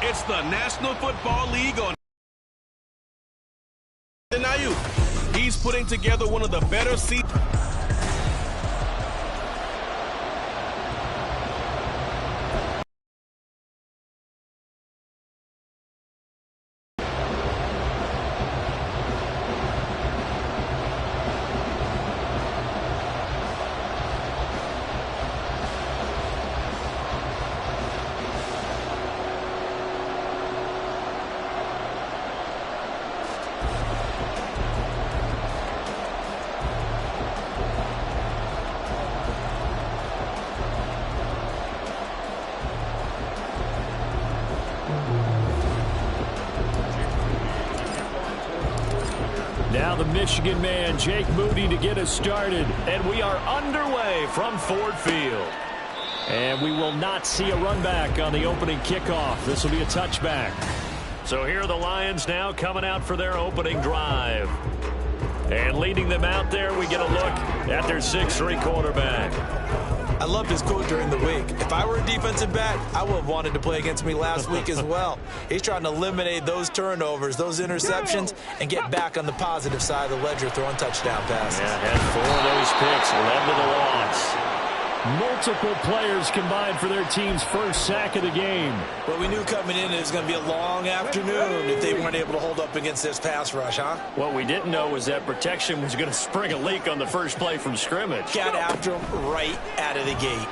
It's the National Football League on Ayuk. He's putting together one of the better seasons. Now the Michigan man, Jake Moody, to get us started. And we are underway from Ford Field. And we will not see a run back on the opening kickoff. This will be a touchback. So here are the Lions now coming out for their opening drive. And leading them out there, we get a look at their 6'3" quarterback. I loved his quote during the week. If I were a defensive back, I would have wanted to play against me last week as well. He's trying to eliminate those turnovers, those interceptions, and get back on the positive side of the ledger throwing touchdown passes. Yeah, had 4 of those picks led to the loss. Multiple players combined for their team's first sack of the game. Well, we knew coming in it was going to be a long afternoon if they weren't able to hold up against this pass rush, huh? What we didn't know was that protection was going to spring a leak on the first play from scrimmage. Got after him right out of the gate.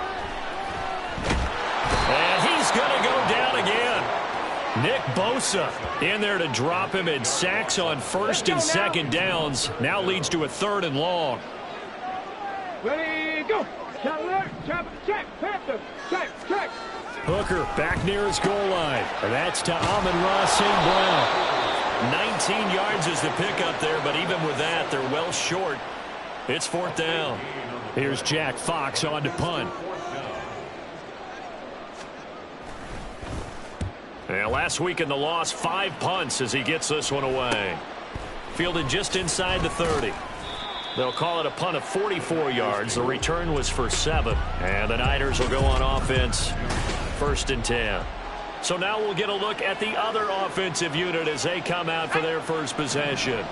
And he's going to go down again. Nick Bosa in there to drop him, and sacks on first and second downs. Now leads to a 3rd and long. Ready, go! Check. Hooker back near his goal line. And that's to Amon-Ra St. Brown. 19 yards is the pickup there, but even with that, they're well short. It's 4th down. Here's Jack Fox on to punt. And last week in the loss, 5 punts as he gets this one away. Fielded just inside the 30. They'll call it a punt of 44 yards. The return was for 7. And the Niners will go on offense, 1st and 10. So now we'll get a look at the other offensive unit as they come out for their first possession.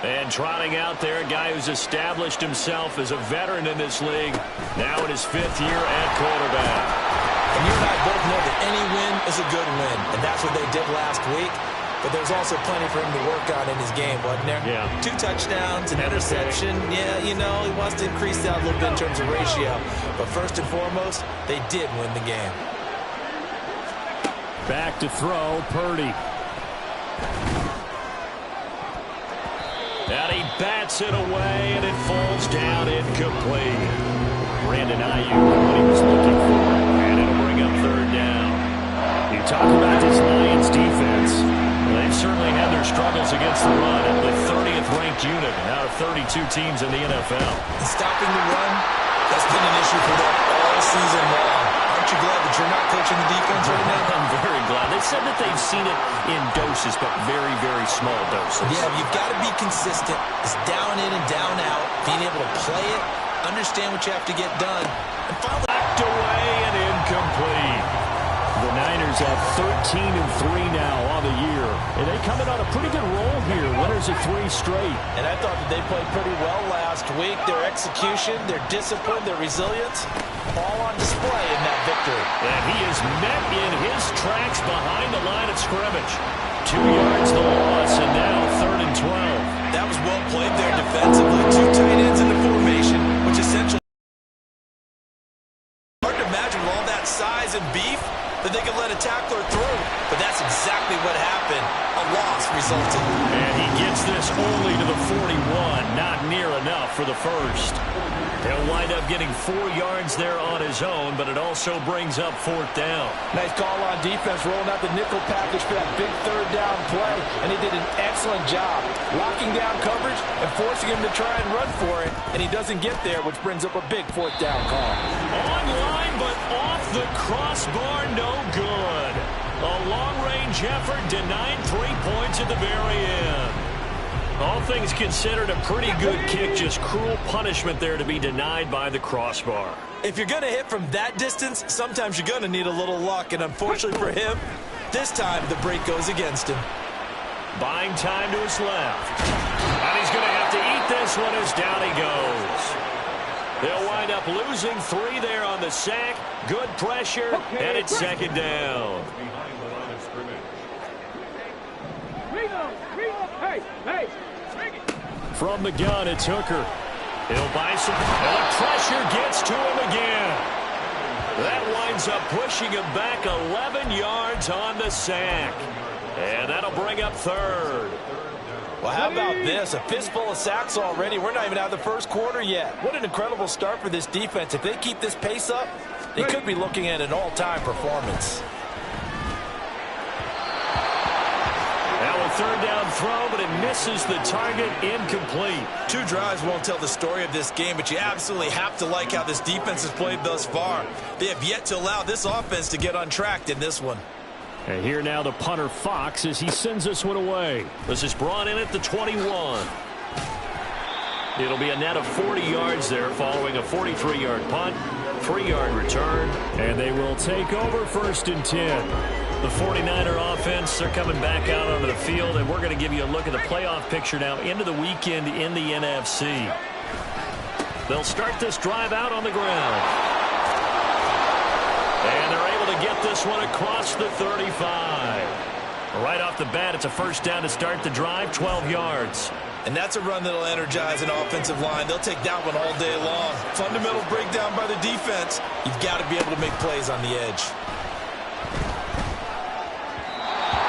And trotting out there, a guy who's established himself as a veteran in this league, now in his 5th year at quarterback. And you and I both know that any win is a good win, and that's what they did last week. But there's also plenty for him to work on in his game, wasn't there? Yeah. 2 touchdowns, an interception. Yeah, you know, he wants to increase that a little bit in terms of ratio. But first and foremost, they did win the game. Back to throw, Purdy. And he bats it away, and it falls down incomplete. Brandon Ayuk, what he was looking for, and it'll bring up 3rd down. You talk about this Lions defense. They've certainly had their struggles against the run, at the 30th ranked unit out of 32 teams in the NFL. And stopping the run, that's been an issue for them all season long. Aren't you glad that you're not coaching the defense right now? I'm very glad. They said that they've seen it in doses, but very, very small doses. Yeah, you've got to be consistent. It's down in and down out, being able to play it, understand what you have to get done, and finally Backed away and incomplete. The Niners have 13-3 now on the year, and they come in on a pretty good roll here. Winners of 3 straight. And I thought that they played pretty well last week. Their execution, their discipline, their resilience, all on display in that victory. And he is met in his tracks behind the line of scrimmage. 2 yards the loss, and now 3rd and 12. That was well played there defensively. 2 tight ends in the formation, which essentially hard to imagine with all that size and beef that they could let a tackler through. But that's exactly what happened. A loss resulted. And he gets this only to the 41. Not near enough for the first. He'll wind up getting 4 yards there on his own, but it also brings up 4th down. Nice call on defense, rolling out the nickel package for that big 3rd down play. And he did an excellent job locking down coverage and forcing him to try and run for it. And he doesn't get there, which brings up a big 4th down call. Online, but off the crossbar, no good. A long-range effort denied 3 points at the very end. All things considered, a pretty good kick, just cruel punishment there to be denied by the crossbar. If you're going to hit from that distance, sometimes you're going to need a little luck, and unfortunately for him, This time, the break goes against him. Buying time to his left. And he's going to have to eat this one as down he goes. They'll wind up losing 3 there on the sack. Good pressure, and it's second down. From the gun, it's Hooker. He'll buy some, and the pressure gets to him again. That winds up pushing him back 11 yards on the sack. And that'll bring up third. Well, how about this? A fistful of sacks already. We're not even out of the first quarter yet. What an incredible start for this defense. If they keep this pace up, they could be looking at an all-time performance. Now a third down throw, but it misses the target, incomplete. 2 drives won't tell the story of this game, but you absolutely have to like how this defense has played thus far. They have yet to allow this offense to get untracked in this one. And here now the punter Fox as he sends this one away. This is brought in at the 21. It'll be a net of 40 yards there following a 43-yard punt, 3-yard return, and they will take over 1st and 10. The 49er offense, they're coming back out onto the field, and we're going to give you a look at the playoff picture now into the weekend in the NFC. They'll start this drive out on the ground. And they're able to get this one across the 35. Right off the bat, it's a first down to start the drive, 12 yards. And that's a run that'll energize an offensive line. They'll take that one all day long. Fundamental breakdown by the defense. You've got to be able to make plays on the edge.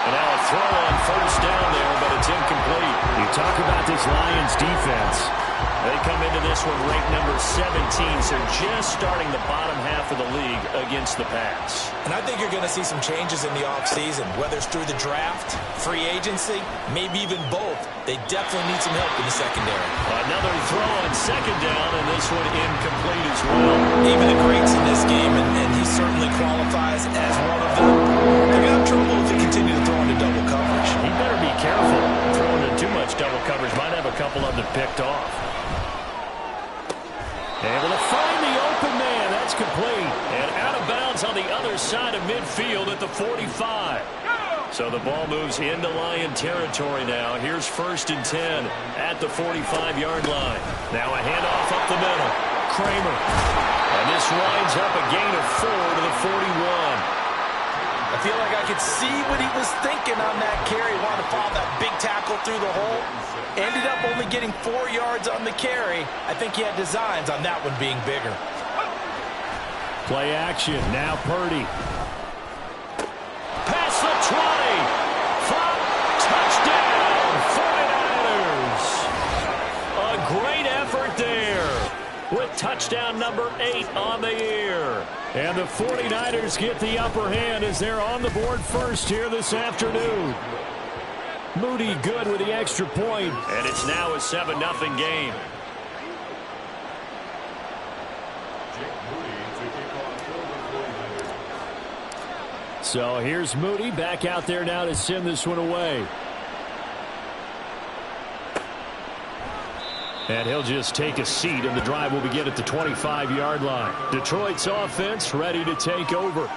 And now a throw on first down there, but it's incomplete. You talk about this Lions defense. They come into this one ranked number 17, so just starting the bottom half of the league against the pass. And I think you're going to see some changes in the offseason, whether it's through the draft, free agency, maybe even both. They definitely need some help in the secondary. Another throw on second down, and this one incomplete as well. Even the greats in this game, and he certainly qualifies as one of them. They're going to have trouble if they continue to throw into double coverage. He better be careful. Throwing into too much double coverage might have a couple of them picked off. Able to find the open man. That's complete. And out of bounds on the other side of midfield at the 45. So the ball moves into Lion territory now. Here's 1st and 10 at the 45-yard line. Now a handoff up the middle. Kramer. And this winds up a gain of 4 to the 41. I feel like I could see what he was thinking on that carry. Wanted to follow that big tackle through the hole. Ended up only getting 4 yards on the carry. I think he had designs on that one being bigger. Play action. Now Purdy. Past the 20. From touchdown. 49ers. A great effort there. With touchdown number 8 on the year. And the 49ers get the upper hand as they're on the board first here this afternoon. Moody good with the extra point. And it's now a 7-0 game. So here's Moody back out there now to send this one away. And he'll just take a seat, and the drive will begin at the 25-yard line. Detroit's offense ready to take over.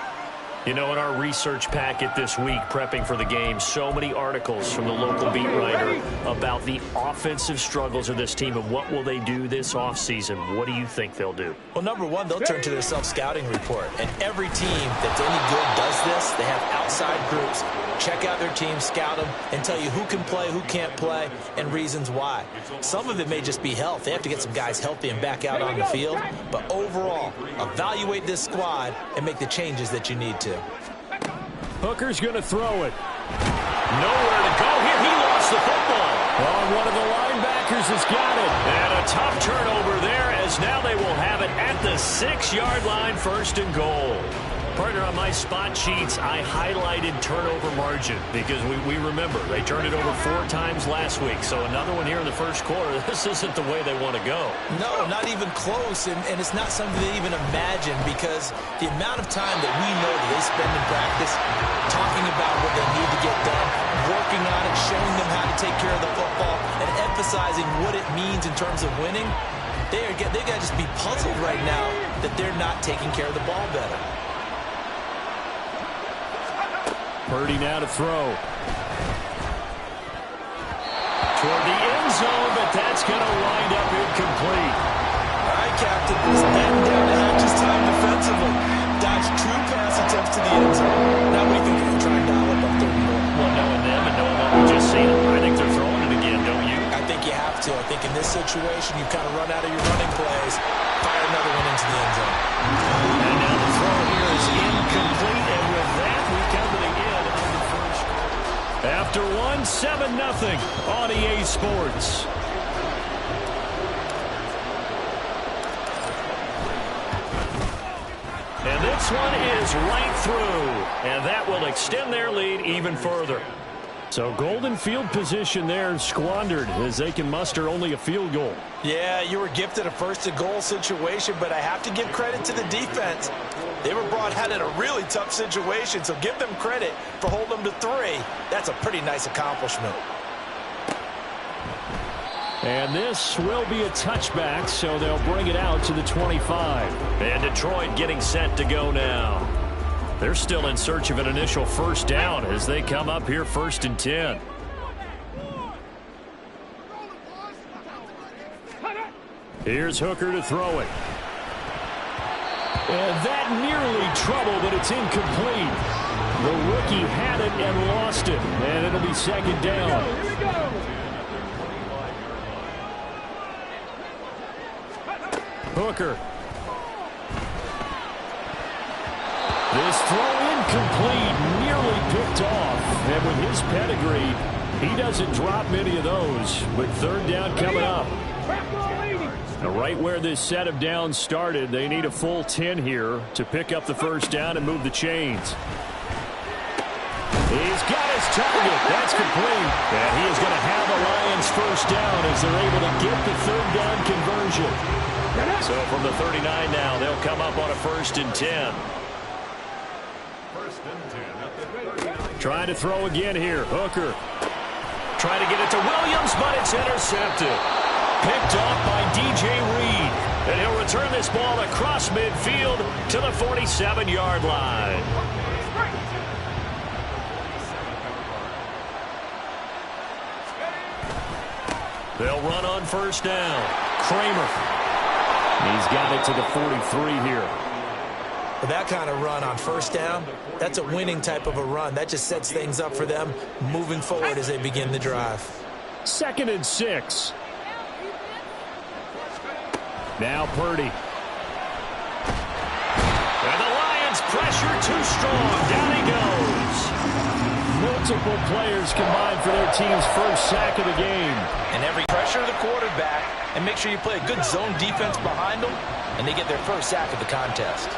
You know, in our research packet this week, prepping for the game, so many articles from the local beat writer about the offensive struggles of this team and what will they do this offseason. What do you think they'll do? Well, number one, they'll turn to their self-scouting report. And every team that's any good does this. They have outside groups. Check out their team, scout them, and tell you who can play, who can't play, and reasons why. Some of it may just be health. They have to get some guys healthy and back out on the field. But overall, evaluate this squad and make the changes that you need to. Hooker's going to throw it. Nowhere to go here. He lost the football. Oh, one of the linebackers has got it. And a tough turnover there as now they will have it at the 6-yard line, 1st and goal. Partner, on my spot sheets, I highlighted turnover margin because we remember they turned it over 4 times last week. So another one here in the first quarter. This isn't the way they want to go. No, not even close, and it's not something they even imagine because the amount of time that we know that they spend in practice talking about what they need to get done, working on it, showing them how to take care of the football, and emphasizing what it means in terms of winning, they got to just be puzzled right now that they're not taking care of the ball better. Purdy now to throw. Toward the end zone, but that's going to wind up incomplete. All right, Captain. Just letting down the hatches time defensively. Dodge true pass attempts to the end zone. Now we think we can try and dial up on third and more. Well, knowing them and knowing what we just seen, I think they're throwing it again, don't you? I think you have to. I think in this situation, you kind of run out of your running plays, fire another one into the end zone. And now the throw here is incomplete, and with that, we come to the end of the first. After one, 7-0 on EA Sports. And this one is right through, and that will extend their lead even further. So golden field position there squandered as they can muster only a field goal. Yeah, you were gifted a first-to-goal situation, but I have to give credit to the defense. They were brought out in a really tough situation, so give them credit for holding them to 3. That's a pretty nice accomplishment. And this will be a touchback, so they'll bring it out to the 25. And Detroit getting set to go now. They're still in search of an initial first down as they come up here 1st and 10. Here's Hooker to throw it. And that nearly trouble, but it's incomplete. The rookie had it and lost it, and it'll be 2nd down. Here we go. Hooker. This throw incomplete, nearly picked off. And with his pedigree, he doesn't drop many of those. But 3rd down coming up. Now right where this set of downs started, they need a full 10 here to pick up the first down and move the chains. He's got his target. That's complete. And he is going to have the Lions first down as they're able to get the 3rd down conversion. So from the 39 now, they'll come up on a 1st and 10. Trying to throw again here. Hooker. Trying to get it to Williams, but it's intercepted. Picked off by DJ Reed. And he'll return this ball across midfield to the 47-yard line. They'll run on 1st down. Kramer. He's got it to the 43 here. With that kind of run on 1st down, that's a winning type of a run. That just sets things up for them moving forward as they begin the drive. 2nd and 6. Now Purdy. And the Lions pressure too strong. Down he goes. Multiple players combined for their team's first sack of the game. And every pressure the quarterback and make sure you play a good zone defense behind them, and they get their first sack of the contest.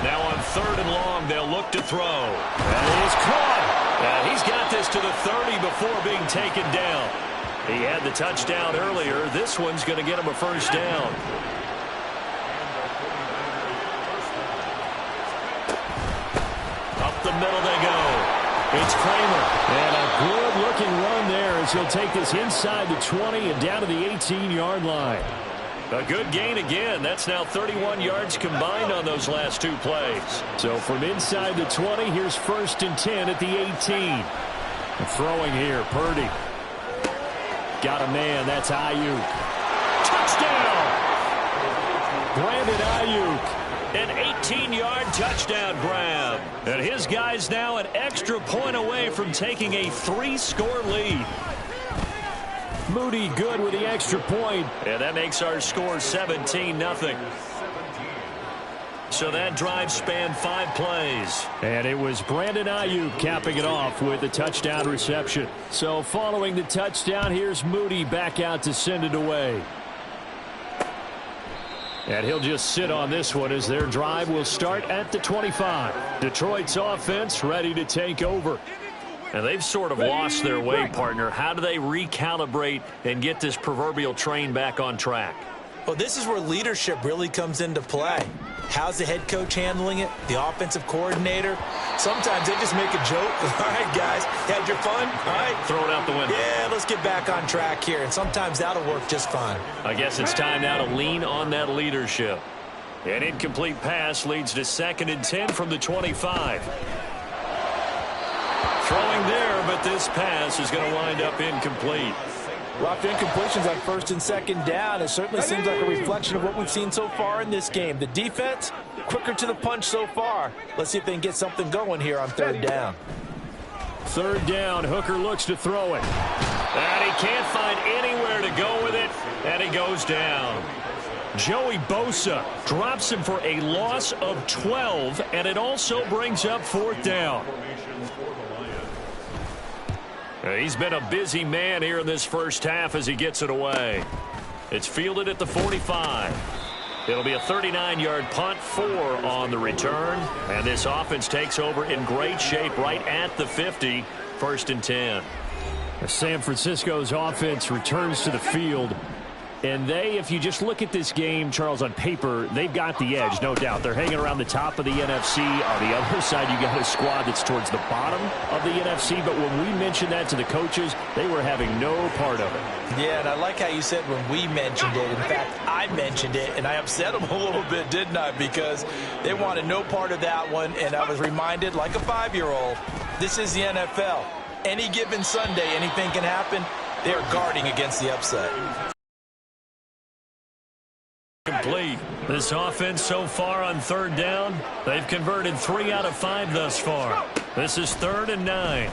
Now on 3rd and long, they'll look to throw. And he's caught. And he's got this to the 30 before being taken down. He had the touchdown earlier. This one's going to get him a first down. Up the middle they go. It's Kramer. And a good-looking run there as he'll take this inside the 20 and down to the 18-yard line. A good gain again. That's now 31 yards combined on those last 2 plays. So from inside the 20, here's 1st and 10 at the 18. Throwing here, Purdy. Got a man. That's Ayuk. Touchdown! Brandon Ayuk. An 18-yard touchdown grab. And his guy's now an extra point away from taking a 3-score lead. Moody good with the extra point. And that makes our score 17-0. So that drive spanned 5 plays. And it was Brandon Ayuk capping it off with the touchdown reception. So following the touchdown, here's Moody back out to send it away. And he'll just sit on this one as their drive will start at the 25. Detroit's offense ready to take over. And they've sort of lost their way, partner. How do they recalibrate and get this proverbial train back on track? Well, this is where leadership really comes into play. How's the head coach handling it? The offensive coordinator? Sometimes they just make a joke. All right, guys, had your fun? All right. Throw it out the window. Yeah, let's get back on track here. And sometimes that'll work just fine. I guess it's time now to lean on that leadership. An incomplete pass leads to 2nd and 10 from the 25. Throwing there, but this pass is going to wind up incomplete. Well, after incompletions on 1st and 2nd down, it certainly seems like a reflection of what we've seen so far in this game. The defense, quicker to the punch so far. Let's see if they can get something going here on 3rd down. 3rd down, Hooker looks to throw it. And he can't find anywhere to go with it, and he goes down. Joey Bosa drops him for a loss of 12, and it also brings up 4th down. He's been a busy man here in this first half as he gets it away. It's fielded at the 45. It'll be a 39-yard punt, 4 on the return. And this offense takes over in great shape right at the 50, 1st and 10. San Francisco's offense returns to the field. And they, if you just look at this game, Charles, on paper, they've got the edge, no doubt. They're hanging around the top of the NFC. On the other side, you got a squad that's towards the bottom of the NFC. But when we mentioned that to the coaches, they were having no part of it. Yeah, and I like how you said when we mentioned it. In fact, I mentioned it, and I upset them a little bit, didn't I? Because they wanted no part of that one, and I was reminded, like a 5-year-old, this is the NFL. Any given Sunday, anything can happen. They're guarding against the upset. Complete. This offense so far on 3rd down, they've converted 3 out of 5 thus far. This is 3rd and 9.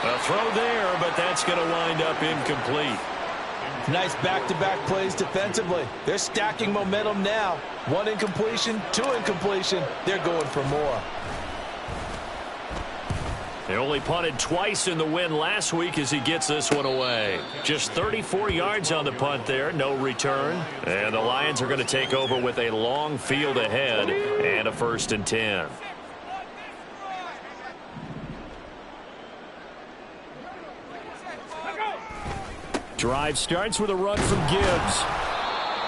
A throw there, but that's going to wind up incomplete. Nice back-to-back plays defensively. They're stacking momentum now. 1 incompletion, 2 incompletion. They're going for more. They only punted twice in the win last week as he gets this one away. Just 34 yards on the punt there, no return. And the Lions are going to take over with a long field ahead and a 1st and 10. Drive starts with a run from Gibbs.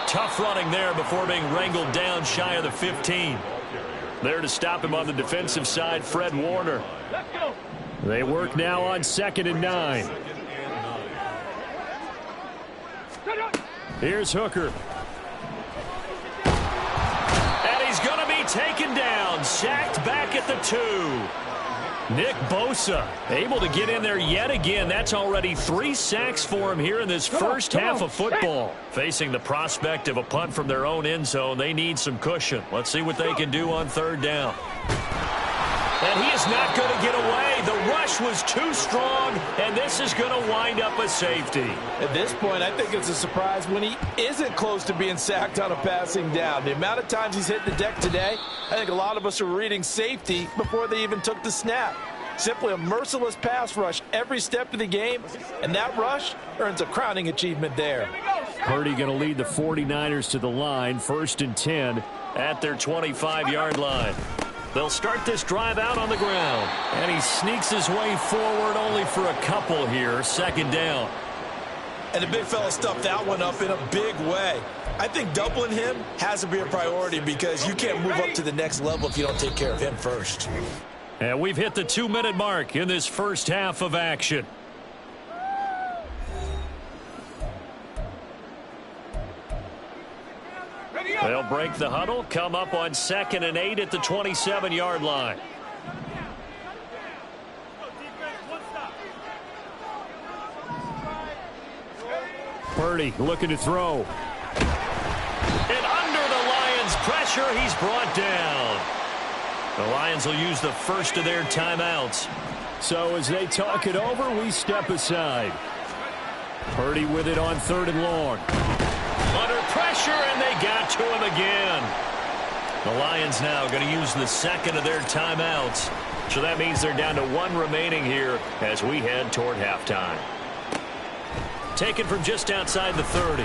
Tough running there before being wrangled down shy of the 15. There to stop him on the defensive side, Fred Warner. They work now on 2nd and 9. Here's Hooker. And he's going to be taken down, sacked back at the 2. Nick Bosa able to get in there yet again. That's already 3 sacks for him here in this first half of football. Facing the prospect of a punt from their own end zone, they need some cushion. Let's see what they can do on 3rd down. And he is not going to get away. The rush was too strong, and this is going to wind up a safety. At this point, I think it's a surprise when he isn't close to being sacked on a passing down. The amount of times he's hit the deck today, I think a lot of us are reading safety before they even took the snap. Simply a merciless pass rush every step of the game, and that rush earns a crowning achievement there. Purdy going to lead the 49ers to the line, 1st and 10 at their 25-yard line. They'll start this drive out on the ground. And he sneaks his way forward only for a couple here. 2nd down. And the big fella stuffed that one up in a big way. I think doubling him has to be a priority because you can't move up to the next level if you don't take care of him first. And we've hit the 2-minute mark in this first half of action. They'll break the huddle, come up on 2nd and 8 at the 27-yard line. Purdy looking to throw. And under the Lions' pressure, he's brought down. The Lions will use the first of their timeouts. So as they talk it over, we step aside. Purdy with it on 3rd and long. Under pressure, and they got to him again. The Lions now going to use the second of their timeouts. So that means they're down to 1 remaining here as we head toward halftime. Taken from just outside the 30.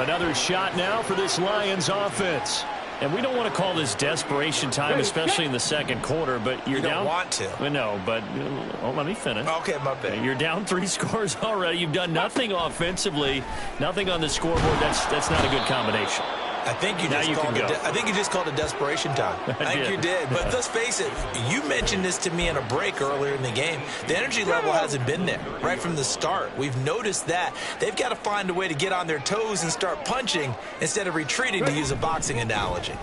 Another shot now for this Lions offense. And we don't want to call this desperation time, especially in the second quarter, but you're down. You don't want to. No, but let me finish. Okay, my bad. You're down 3 scores already. You've done nothing offensively, nothing on the scoreboard. That's not a good combination. I think you just called it desperation time. I think you did. But let's face it, you mentioned this to me in a break earlier in the game. The energy level hasn't been there right from the start. We've noticed that. They've got to find a way to get on their toes and start punching instead of retreating, to use a boxing analogy.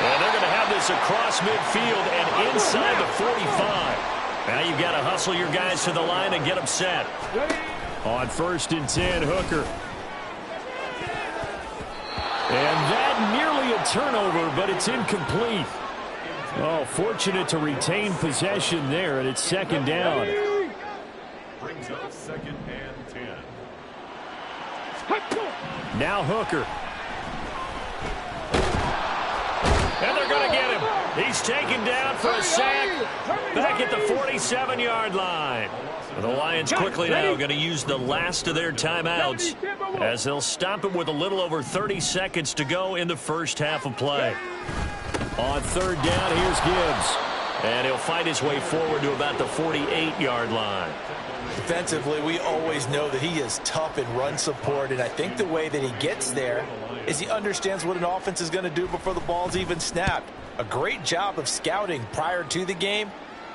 And they're going to have this across midfield and inside the 45. Now you've got to hustle your guys to the line and get them set. On 1st and 10, Hooker. And that nearly a turnover, but it's incomplete. Oh, fortunate to retain possession there, and it's 2nd down. Brings up 2nd and 10. Now Hooker. And they're going to get him. He's taken down for a sack back at the 47-yard line. The Lions quickly now going to use the last of their timeouts as they'll stop him with a little over 30 seconds to go in the first half of play. On 3rd down, here's Gibbs. And he'll fight his way forward to about the 48-yard line. Defensively, we always know that he is tough in run support, and I think the way that he gets there is he understands what an offense is going to do before the ball's even snapped. A great job of scouting prior to the game,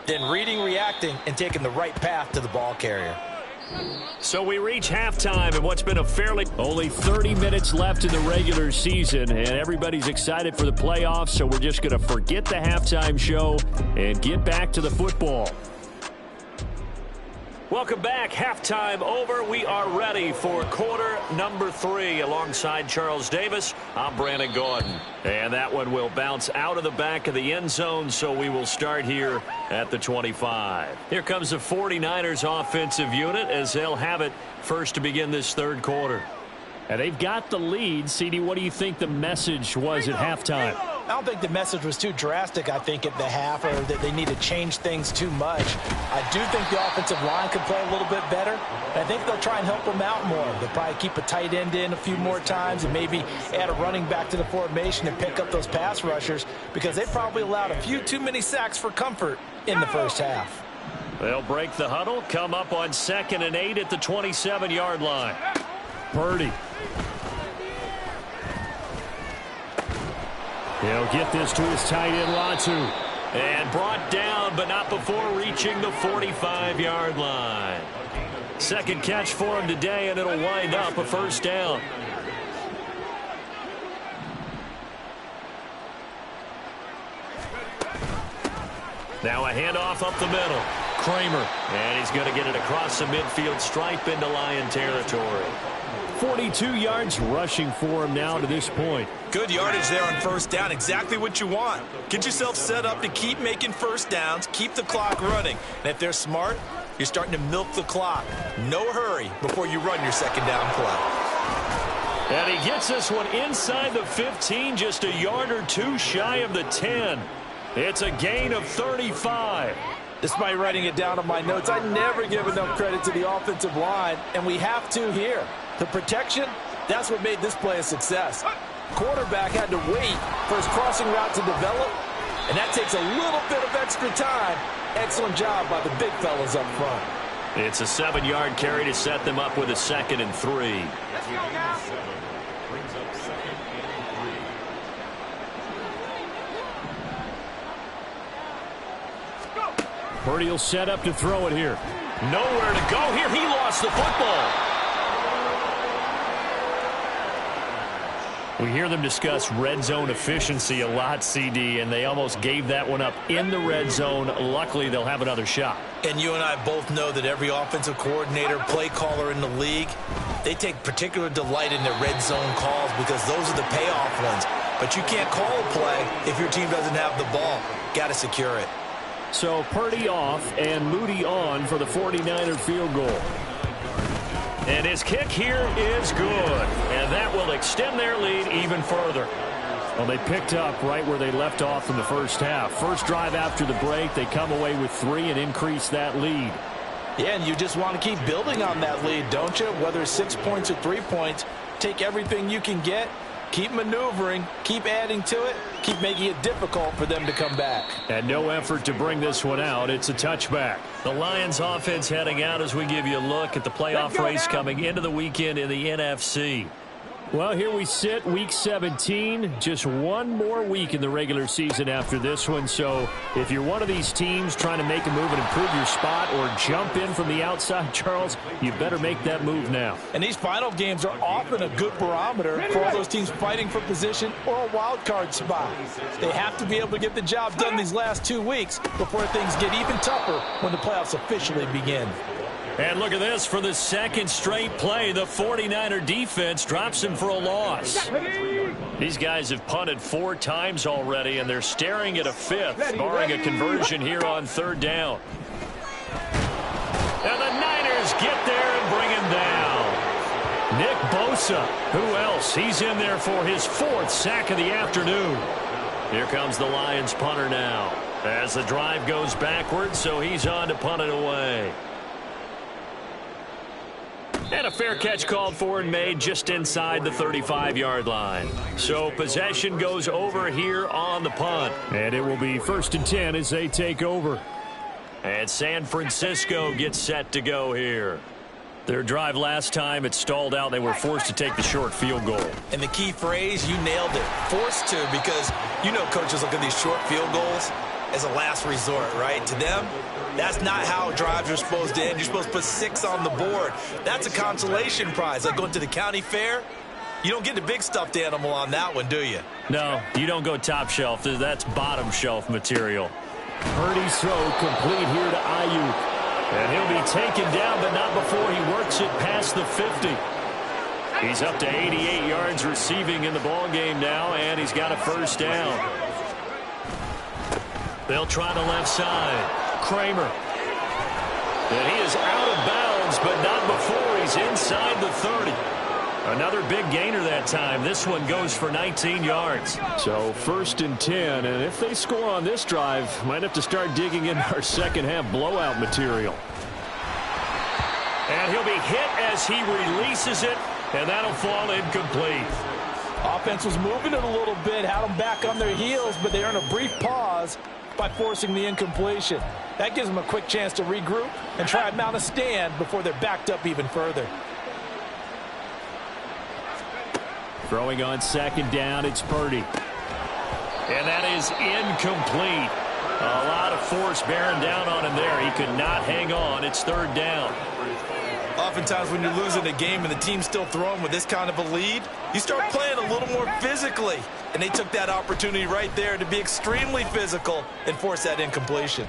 then reading, reacting, and taking the right path to the ball carrier. So we reach halftime in what's been a only 30 minutes left in the regular season, and everybody's excited for the playoffs, so we're just going to forget the halftime show and get back to the football. Welcome back. Halftime over. We are ready for quarter number 3. Alongside Charles Davis, I'm Brandon Gordon. And that one will bounce out of the back of the end zone, so we will start here at the 25. Here comes the 49ers offensive unit as they'll have it first to begin this 3rd quarter. And they've got the lead. CD, what do you think the message was at halftime? I don't think the message was too drastic, I think, at the half, or that they need to change things too much. I do think the offensive line could play a little bit better. And I think they'll try and help them out more. They'll probably keep a tight end in a few more times and maybe add a running back to the formation and pick up those pass rushers, because they probably allowed a few too many sacks for comfort in the first half. They'll break the huddle, come up on 2nd and 8 at the 27-yard line. Purdy. He'll get this to his tight end, Latu. And brought down, but not before reaching the 45-yard line. 2nd catch for him today, and it'll wind up a 1st down. Now a handoff up the middle. Kramer. And he's going to get it across the midfield stripe into Lion territory. 42 yards rushing for him now to this point. Good yardage there on 1st down. Exactly what you want. Get yourself set up to keep making 1st downs, keep the clock running. And if they're smart, you're starting to milk the clock. No hurry before you run your 2nd down play. And he gets this one inside the 15, just a yard or 2 shy of the 10. It's a gain of 35. Despite writing it down on my notes, I never give enough credit to the offensive line, and we have to here. The protection, that's what made this play a success. Quarterback had to wait for his crossing route to develop, and that takes a little bit of extra time. Excellent job by the big fellas up front. It's a 7-yard carry to set them up with a 2nd and 3. Let's go now. Brings up 2nd and 3. Purdy will set up to throw it here. Nowhere to go here. He lost the football. We hear them discuss red zone efficiency a lot, CD, and they almost gave that one up in the red zone. Luckily, they'll have another shot. And you and I both know that every offensive coordinator, play caller in the league, they take particular delight in their red zone calls because those are the payoff ones. But you can't call a play if your team doesn't have the ball. Got to secure it. So Purdy off and Moody on for the 49er field goal. And his kick here is good. And that will extend their lead even further. Well, they picked up right where they left off in the first half. First drive after the break, they come away with 3 and increase that lead. Yeah, and you just want to keep building on that lead, don't you? Whether it's 6 points or 3 points, take everything you can get Keep maneuvering, keep adding to it, keep making it difficult for them to come back. And no effort to bring this one out. It's a touchback. The Lions offense heading out as we give you a look at the playoff race coming into the weekend in the NFC. Well, here we sit, Week 17. Just one more week in the regular season after this one. So if you're one of these teams trying to make a move and improve your spot or jump in from the outside, Charles, you better make that move now. And these final games are often a good barometer for all those teams fighting for position or a wild card spot. They have to be able to get the job done these last 2 weeks before things get even tougher when the playoffs officially begin. And look at this. For the second straight play, the 49er defense drops him for a loss. These guys have punted 4 times already, and they're staring at a 5th, barring a conversion here on 3rd down. And the Niners get there and bring him down. Nick Bosa, who else? He's in there for his 4th sack of the afternoon. Here comes the Lions punter now as the drive goes backwards, so he's on to punt it away. And a fair catch called for and made just inside the 35-yard line. So possession goes over here on the punt. And it will be 1st and 10 as they take over. And San Francisco gets set to go here. Their drive last time, it stalled out. They were forced to take the short field goal. And the key phrase, you nailed it. Forced to, because you know coaches look at these short field goals as a last resort, right? To them, that's not how drives are supposed to end. You're supposed to put 6 on the board. That's a consolation prize. Like going to the county fair, you don't get the big stuffed animal on that one, do you? No, you don't go top shelf. That's bottom shelf material. Purdy's throw complete here to Ayuk. And he'll be taken down, but not before he works it past the 50. He's up to 88 yards receiving in the ballgame now, and he's got a 1st down. They'll try the left side. Kramer. And he is out of bounds, but not before he's inside the 30. Another big gainer that time. This one goes for 19 yards. So 1st and 10, and if they score on this drive, might have to start digging in our second-half blowout material. And he'll be hit as he releases it, and that'll fall incomplete. Offense was moving it a little bit, had them back on their heels, but they earn a brief pause by forcing the incompletion. That gives them a quick chance to regroup and try and mount a stand before they're backed up even further. Throwing on 2nd down, it's Purdy. And that is incomplete. A lot of force bearing down on him there. He could not hang on. It's 3rd down. Oftentimes when you're losing a game and the team's still throwing with this kind of a lead, you start playing a little more physically. And they took that opportunity right there to be extremely physical and force that incompletion.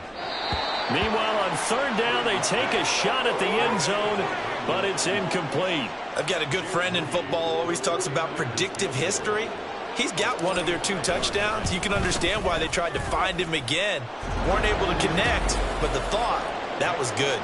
Meanwhile, on 3rd down, they take a shot at the end zone, but it's incomplete. I've got a good friend in football, always talks about predictive history. He's got one of their 2 touchdowns. You can understand why they tried to find him again. Weren't able to connect, but the thought, that was good.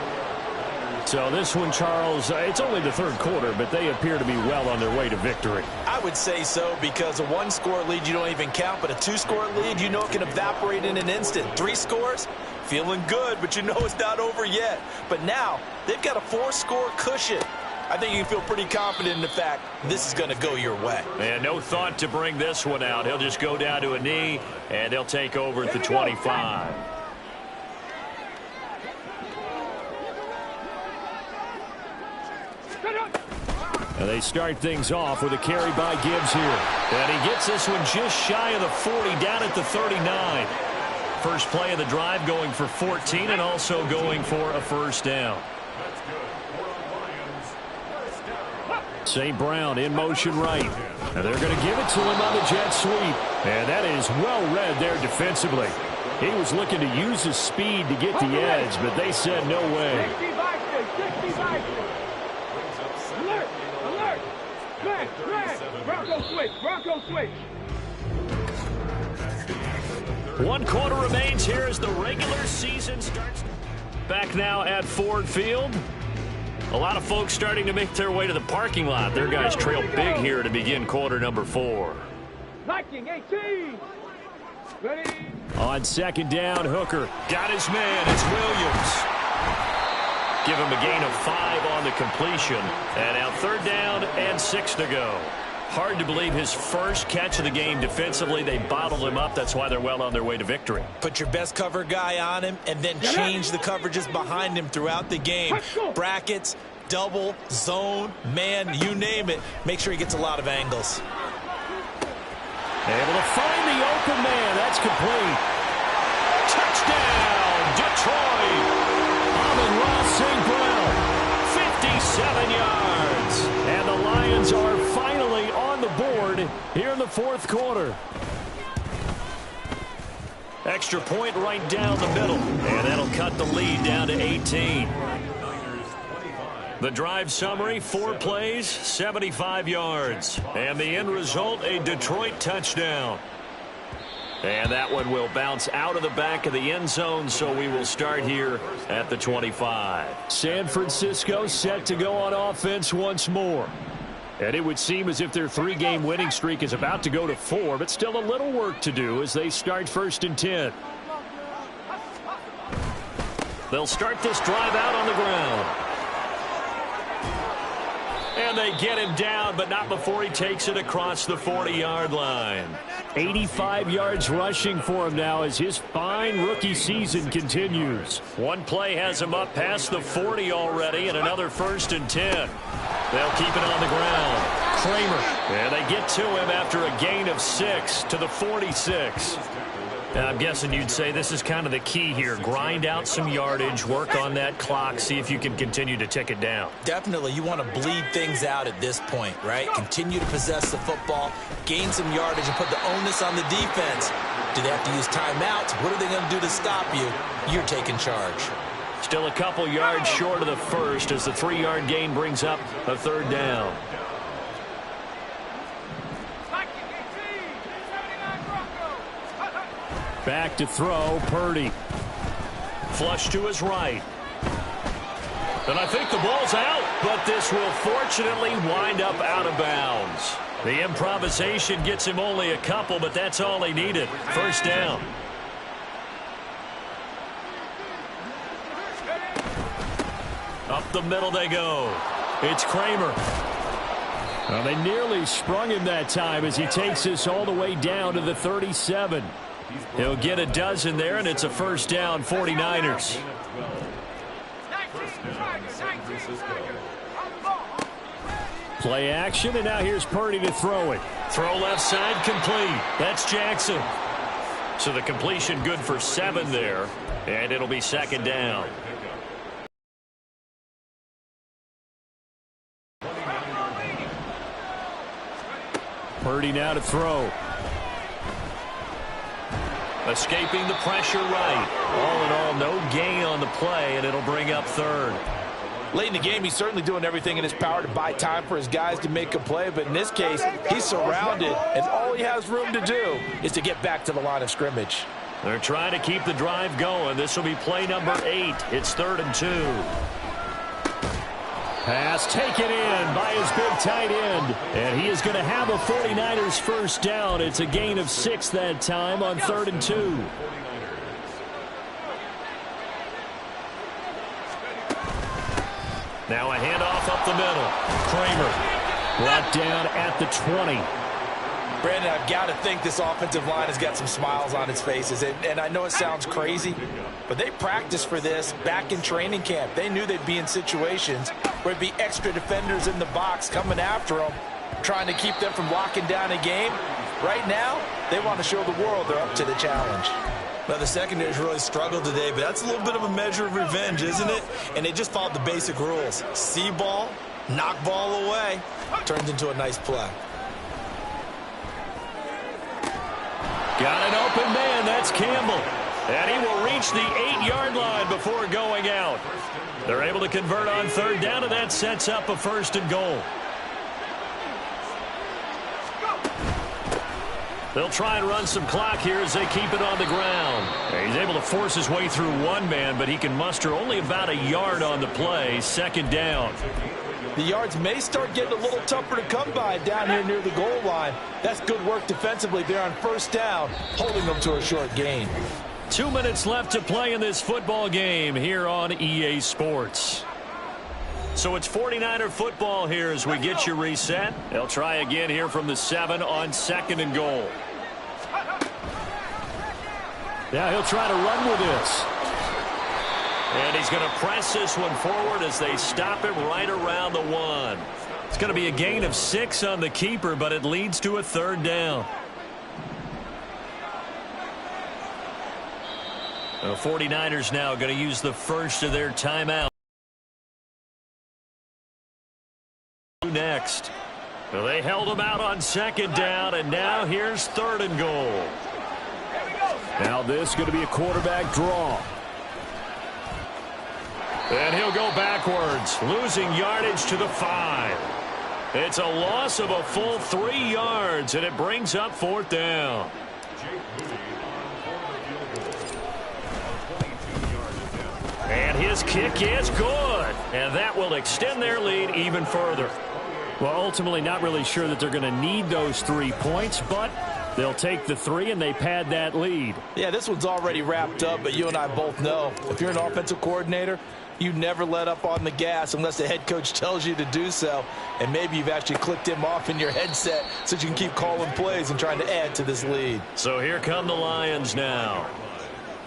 So this one, Charles, it's only the 3rd quarter, but they appear to be well on their way to victory. I would say so, because a 1-score lead you don't even count, but a 2-score lead you know it can evaporate in an instant. 3 scores, feeling good, but you know it's not over yet. But now they've got a 4-score cushion. I think you can feel pretty confident in the fact this is going to go your way. And no thought to bring this one out. He'll just go down to a knee, and they'll take over at the 25. And they start things off with a carry by Gibbs here. And he gets this one just shy of the 40, down at the 39. First play of the drive going for 14 and also going for a 1st down. St. Brown in motion right. And they're going to give it to him on the jet sweep. And that is well read there defensively. He was looking to use his speed to get the edge, but they said no way. 65. Alert! Alert! Flag! Bronco switch! 1 quarter remains here as the regular season starts. Back now at Ford Field. A lot of folks starting to make their way to the parking lot. Their guys trail big here to begin quarter number 4. Liking 18! Ready? On 2nd down, Hooker. Got his man. It's Williams. Give him a gain of 5 on the completion. And now 3rd down and 6 to go. Hard to believe his first catch of the game defensively. They bottled him up. That's why they're well on their way to victory. Put your best cover guy on him and then change the coverages behind him throughout the game. Brackets, double, zone, man, you name it. Make sure he gets a lot of angles. Able to find the open man. That's complete. Touchdown, Detroit. Amon-Ra St. Brown, 57 yards. And the Lions are finally on the board here in the fourth quarter. Extra point right down the middle. And that'll cut the lead down to 18. The drive summary, 4 plays, 75 yards. And the end result, a Detroit touchdown. And that one will bounce out of the back of the end zone, so we will start here at the 25. San Francisco set to go on offense once more. And it would seem as if their 3-game winning streak is about to go to 4, but still a little work to do as they start 1st and 10. They'll start this drive out on the ground. And they get him down, but not before he takes it across the 40-yard line. 85 yards rushing for him now as his fine rookie season continues. One play has him up past the 40 already, and another 1st and 10. They'll keep it on the ground. Kramer. And they get to him after a gain of 6 to the 46. Now, I'm guessing you'd say this is kind of the key here. Grind out some yardage, work on that clock, see if you can continue to tick it down. Definitely, you want to bleed things out at this point, right? Continue to possess the football, gain some yardage, and put the onus on the defense. Do they have to use timeouts? What are they going to do to stop you? You're taking charge. Still a couple yards short of the first as the 3-yard gain brings up a 3rd down. Back to throw, Purdy. Flush to his right. And I think the ball's out, but this will fortunately wind up out of bounds. The improvisation gets him only a couple, but that's all he needed. 1st down. Up the middle they go. It's Kramer. Well, they nearly sprung him that time as he takes this all the way down to the 37. He'll get a dozen there, and it's a 1st down, 49ers. Play action, and now here's Purdy to throw it. Throw left side, complete. That's Jackson. So the completion good for 7 there, and it'll be 2nd down. Purdy now to throw. Escaping the pressure right. All in all, no gain on the play, and it'll bring up 3rd. Late in the game, he's certainly doing everything in his power to buy time for his guys to make a play, but in this case, he's surrounded, and all he has room to do is to get back to the line of scrimmage. They're trying to keep the drive going. This will be play number 8. It's 3rd and 2. Pass taken in by his big tight end. And he is going to have a 49ers 1st down. It's a gain of 6 that time on 3rd and 2. Now a handoff up the middle. Kramer brought down at the 20. Brandon, I've got to think this offensive line has got some smiles on its faces. And I know it sounds crazy, but they practiced for this back in training camp. They knew they'd be in situations where there'd be extra defenders in the box coming after them, trying to keep them from locking down a game. Right now, they want to show the world they're up to the challenge. Well, the secondary's really struggled today, but that's a little bit of a measure of revenge, isn't it? And they just followed the basic rules. See ball, knock ball away. Turns into a nice play. Got an open man. That's Campbell. And he will reach the 8-yard line before going out. They're able to convert on 3rd down, and that sets up a 1st and goal. They'll try and run some clock here as they keep it on the ground. He's able to force his way through one man, but he can muster only about a yard on the play. 2nd down. The yards may start getting a little tougher to come by down here near the goal line. That's good work defensively there on 1st down, holding them to a short gain. 2 minutes left to play in this football game here on EA Sports. So it's 49er football here as we get you reset. They'll try again here from the 7 on 2nd and goal. Yeah, he'll try to run with this. And he's going to press this one forward as they stop him right around the 1. It's going to be a gain of 6 on the keeper, but it leads to a 3rd down. The 49ers now going to use the first of their timeout. Next. Well, they held him out on 2nd down, and now here's 3rd and goal. Now this is going to be a quarterback draw. And he'll go backwards, losing yardage to the 5. It's a loss of a full 3 yards, and it brings up 4th down. And his kick is good, and that will extend their lead even further. Well, ultimately not really sure that they're going to need those 3 points, but they'll take the 3 and they pad that lead. Yeah, this one's already wrapped up, but you and I both know if you're an offensive coordinator, you never let up on the gas unless the head coach tells you to do so. And maybe you've actually clicked him off in your headset so you can keep calling plays and trying to add to this lead. So here come the Lions now.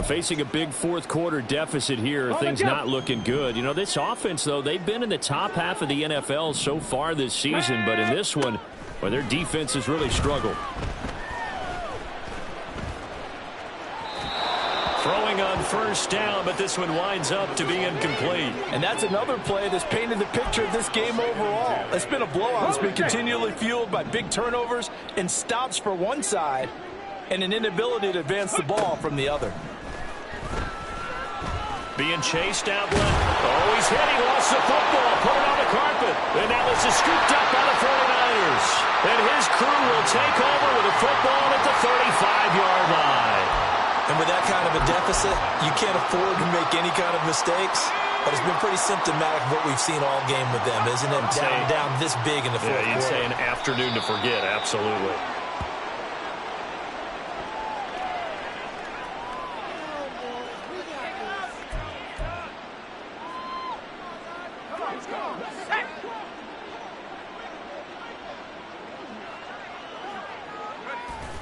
Facing a big 4th quarter deficit here, things not looking good. You know, this offense, though, they've been in the top half of the NFL so far this season, but in this one, well, their defense has really struggled. Throwing on 1st down, but this one winds up to be incomplete. And that's another play that's painted the picture of this game overall. It's been a blowout. It's been continually fueled by big turnovers and stops for one side and an inability to advance the ball from the other. Being chased out left. Oh, he's hit. He lost the football. Put it on the carpet. And now this is scooped up by the 49ers. And his crew will take over with a football at the 35-yard line. And with that kind of a deficit, you can't afford to make any kind of mistakes. But it's been pretty symptomatic of what we've seen all game with them, isn't it? Down this big in the fourth quarter. Yeah, you'd say an afternoon to forget. Absolutely.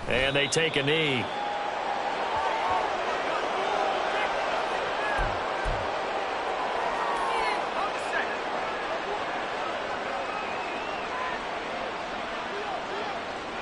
And they take a knee.